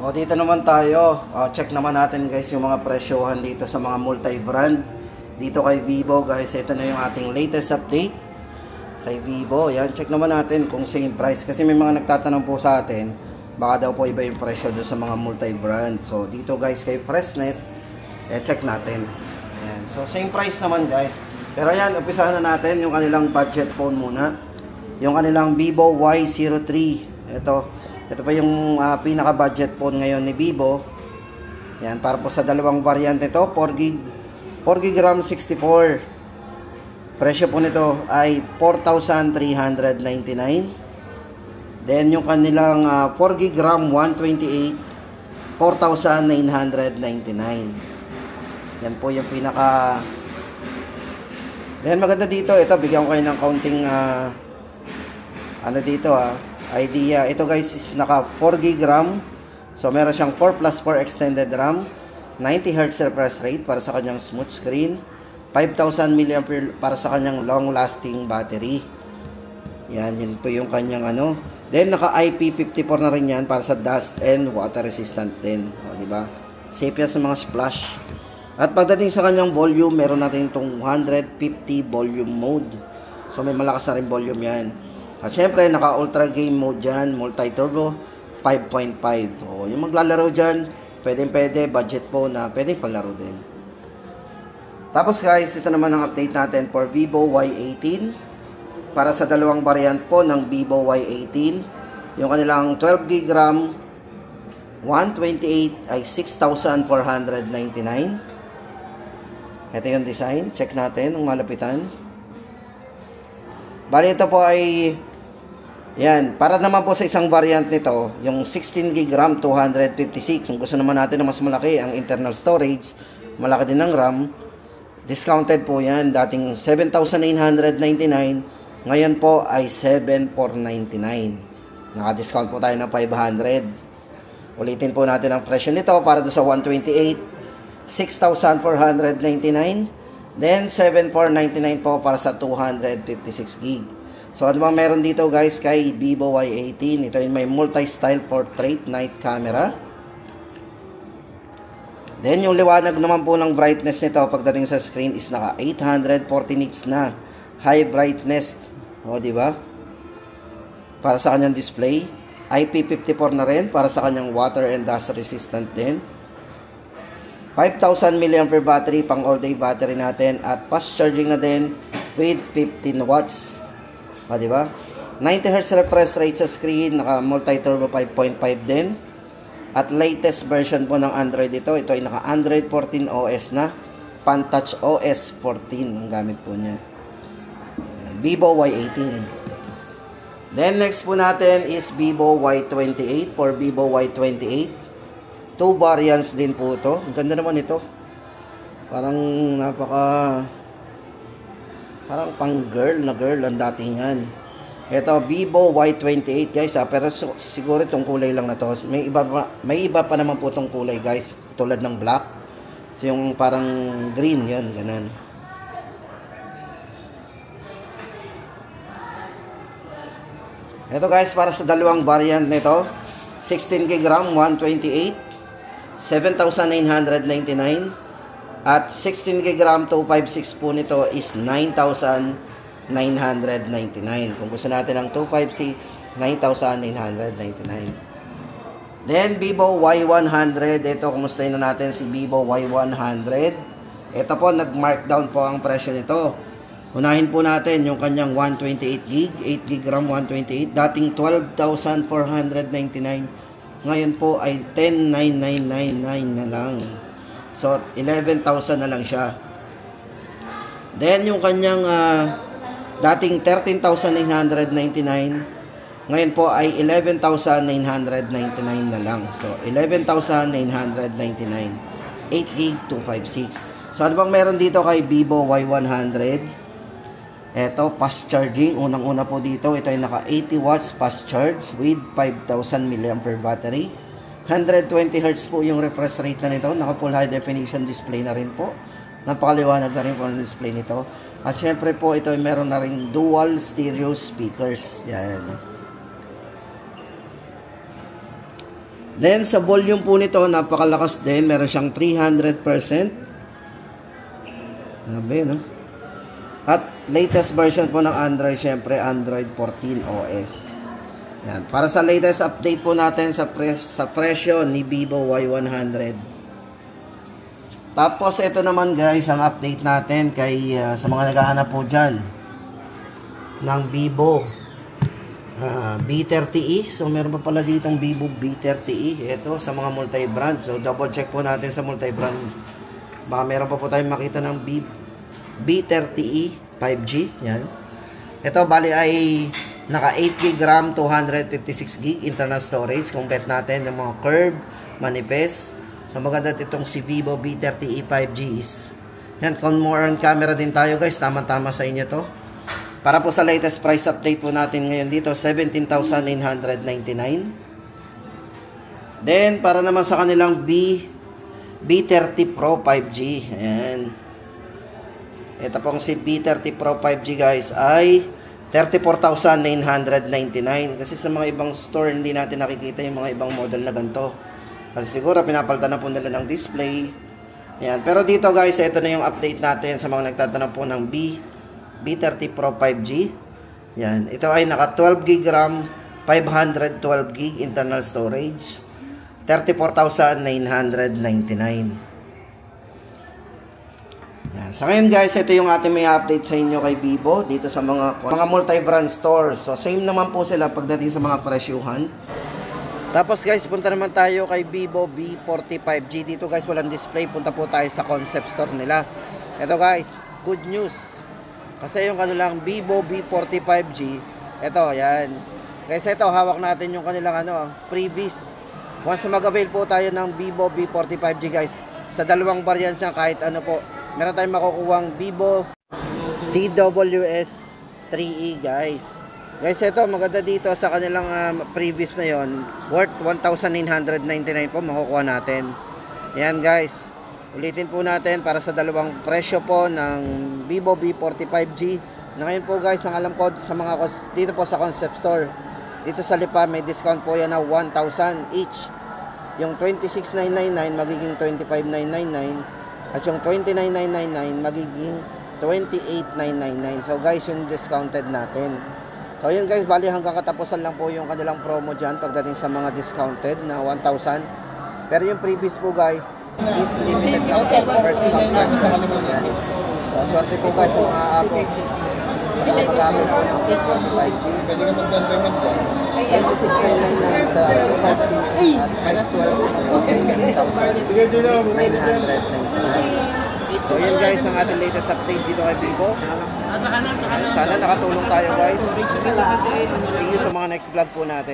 O dito naman tayo, check naman natin guys yung mga presyohan dito sa mga multi-brand. Dito kay Vivo guys, ito na yung ating latest update kay Vivo. Yan, check naman natin kung same price. Kasi may mga nagtatanong po sa atin, baka daw po iba yung presyo doon sa mga multi-brand. So dito guys kay Fresnet, check natin. Ayan, so same price naman guys. Pero yan, umpisahan na natin yung kanilang budget phone muna. Yung kanilang Vivo Y03. Ito pa yung pinaka-budget phone ngayon ni Vivo. Yan, para po sa dalawang variant nito, 4GB RAM 64. Presyo po nito ay 4,399. Then yung kanilang 4GB RAM 128, 4,999. Yan po yung pinaka. Then maganda dito, ito bigyan ko kayo ng counting ano dito idea. Ito guys is naka 4GB RAM. So meron siyang 4+4 extended RAM, 90Hz refresh rate para sa kanyang smooth screen, 5,000 mAh para sa kanyang long lasting battery. Yan, yun po yung kanyang ano. Then naka IP54 na rin yan para sa dust and water resistant din. O, di ba? Safe yan sa mga splash. At pagdating sa kanyang volume, meron natin itong 150 volume mode. So may malakas na rin volume yan. At syempre, naka ultra game mode dyan, multi-turbo, 5.5. O, yung maglalaro dyan, pwede, budget po na pwedeng palaro din. Tapos guys, ito naman ang update natin for Vivo Y18. Para sa dalawang variant po ng Vivo Y18. Yung kanilang 12GB RAM, 128 ay 6,499. Ito yung design. Check natin ang malapitan. Bali ito po ay yan, para naman po sa isang variant nito, yung 16GB RAM 256. Kung gusto naman natin na mas malaki ang internal storage, malaki din ang RAM, discounted po yan. Dating 7,999, ngayon po ay 7,499. Naka-discount po tayo ng 500. Ulitin po natin ang presyo nito para doon sa 128, 6,499. Then 7,499 po para sa 256GB. So ano bang meron dito guys kay Vivo Y18? Ito yung may multi-style portrait night camera. Then yung liwanag naman po ng brightness nito pagdating sa screen is naka 840 nits na high brightness. O di ba? Para sa kanyang display, IP54 na rin para sa kanyang water and dust resistant din. 5,000 mAh battery, pang all day battery natin, at fast charging na din with 15 watts. O, di ba? 90Hz refresh rate sa screen, naka multi-turbo 5.5 din. At latest version po ng Android ito ay naka Android 14 OS na, pan-touch OS 14 ang gamit po niya. Vivo Y18. Then next po natin is Vivo Y28. For Vivo Y28, 2 variants din po ito. Ang ganda naman ito. Parang parang pang girl ang datingan. Ito Vivo Y28 guys pero siguro itong kulay lang na to. May iba pa naman po itong kulay guys, tulad ng black. So yung parang green yun, ganun. Ito guys para sa dalawang variant nito, 16GB RAM 128, 7,999. At 16GB RAM 256 po nito is 9,999. Kung gusto natin ng 256, 9,999. Then Vivo Y100. Ito, kumustahin na natin si Vivo Y100. Ito po, nag-markdown po ang presyo nito. Unahin po natin yung kanyang 128GB, 8GB RAM 128. Dating 12,499. Ngayon po ay 10,999 na lang. So, 11,000 na lang siya. Then, yung kanyang dating 13,999, ngayon po ay 11,999 na lang. So, 11,999. 8GB 256. So, ano bang meron dito kay Vivo Y100? Ito, fast charging. Unang-una po dito, ito ay naka 80 watts fast charge with 5,000 mAh battery. 120Hz po yung refresh rate na nito. Naka full high definition display na rin po. Napakaliwanag na rin po ang display nito. At syempre po ito ay meron na rin dual stereo speakers. Yan. Then sa volume po nito, napakalakas din. Meron siyang 300%. Sabi, no? At latest version po ng Android, syempre Android 14 OS. Yan. Para sa latest update po natin sa presyo ni Vivo Y100. Tapos ito naman guys, ang update natin kay sa mga naghahanap po dyan ng Vivo B30e. So meron pa pala ditong Vivo B30e. Ito sa mga multi-brand. So double check po natin sa multi-brand. Baka meron pa po tayong makita ng B30e 5G. Yan. Ito bali ay naka 8GB RAM, 256GB internal storage. Kung bet natin ng mga curve, manifest. So maganda itong si Vivo B30e 5G is. Yan, kung more on camera din tayo guys, tama-tama sa inyo to. Para po sa latest price update po natin ngayon dito, 17,999. Then para naman sa kanilang B30 Pro 5G. Ayan. Ito pong si B30 Pro 5G guys ay 34,999. Kasi sa mga ibang store hindi natin nakikita yung mga ibang model na ganito. Kasi siguro pinapalitan na po nila ng display. Ayan. Pero dito guys, ito na yung update natin sa mga nagtatanong po ng B30 Pro 5G. Yan. Ito ay naka 12GB RAM, 512GB internal storage. 34,999. Yan. Sa ngayon guys, ito yung ating may update sa inyo kay Vivo dito sa mga multi-brand stores. So same naman po sila pagdating sa mga presyuhan. Tapos guys, punta naman tayo kay Vivo V40 5G. Dito guys, walang display. Punta po tayo sa concept store nila. Ito guys, good news. Kasi yung kanilang Vivo V40 5G, ito, yan. Guys, ito, hawak natin yung kanilang previous. Once mag-avail po tayo ng Vivo V40 5G guys, sa dalawang variant niya, kahit ano po, meron tayong makukuhang Vivo TWS 3E guys. Guys, ito, maganda dito sa kanilang previous na yon, worth 1,999 po makukuha natin. Yan guys. Ulitin po natin para sa dalawang presyo po ng Vivo V40 5G. Na ngayon po guys, ang alam ko sa mga dito po sa concept store, dito sa Lipa may discount po yan na 1,000 each. Yung 26,999 magiging 25,999 at yung 29,999 magiging 28,999. So guys, yung discounted natin. So yun guys, bali hanggang katapusan lang po yung kanilang promo dyan pagdating sa mga discounted na 1,000. Pero yung previous po guys is limited discount, first come first serve. So swerte po guys sa mga aabot sa mga magamit po ng V40 5G. 26,999 sa 5G at 512 28,999. So yan guys ang ating latest update dito kay Vivo. Sana nakatulong tayo guys. See you sa mga next vlog po natin.